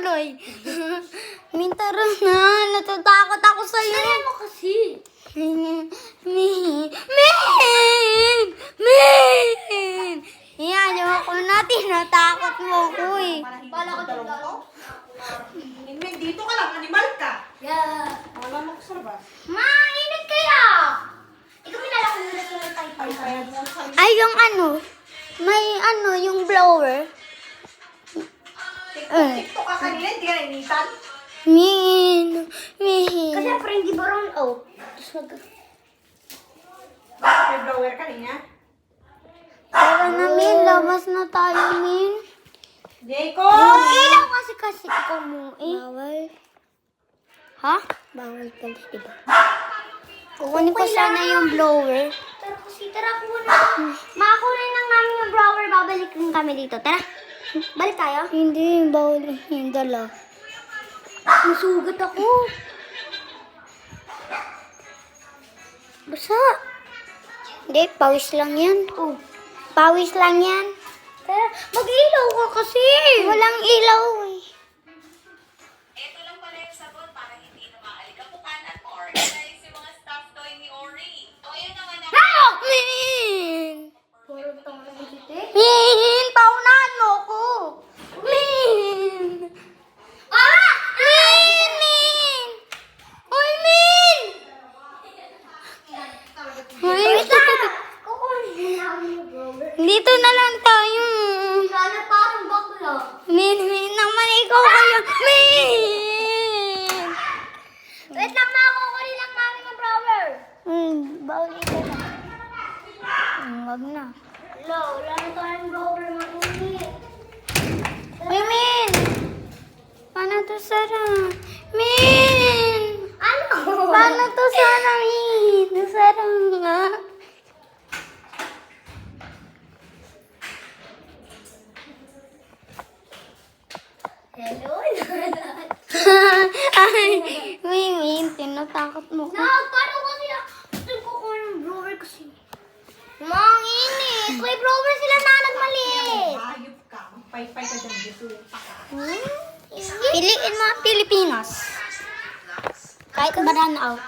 tuloy. Min, tara na. Natatakot ako sa'yo. Tara mo kasi. Min! Min! Yan, ako na. Tinatakot mo ko eh. Bala ko dito. Min, dito ka lang. Animal ka. Yeah. Wala mo ko sa labas. Mainit kaya. Ikaw pinala ko muna sa tayo. Paypayad mo sa Ay, yung ano. May ano, yung blower. TikTok ka kanina. Hindi ka nainitan. Min! Kasi Min! parang hindi ba round out? Tapos Bakit may blower kanina? Tara na, Min. Labas na tayo, Min. Jacob! Mag-ilaw kasi ko mo eh. Bawal. Ha? Bawal pala, diba? Kukunin ko sana yung blower. Tara kasi, tara kuha na. Makakunin lang namin yung blower, babalik rin kami dito. Tara, balik tayo. Hindi, bawal yung dala. Masugat ako. Basa. Hindi, pawis lang yan. Oh. Pawis lang yan. Tara, mag-ilaw ka kasi. Walang ilaw eh. Ito lang pala yung sagot para hindi na maalikapukan at ma-organize yung mga staff toy ni Ori. So, ayun naman ang... Min! Puro tong dito eh. Min! Paunahan mo ko! Min! Ah! Min! Min! Uy, Min! Uy, Kukunin namin yung blower. dito na lang tayo. Sana parang bakla. Min naman, ikaw kayo. Min! Wait lang, makukunin lang namin yung blower. Bawal ito na. Wag na. Hello, wala na tayong blower mag-ulit. Uy, Min! Paano to, Sara? Min! Ano? Paano to, Sara, Min? Sara nga. Hello? Ay, Min, tinatakot mo ko. Paano kasi gusto ko kuha ng blower kasi. Mang init! May blower sila na nagmaliit. Hayop ka. Magpaypay ka dyan. Dito pa ka. Piliin mo ang Pilipinas. Kahit ba run out.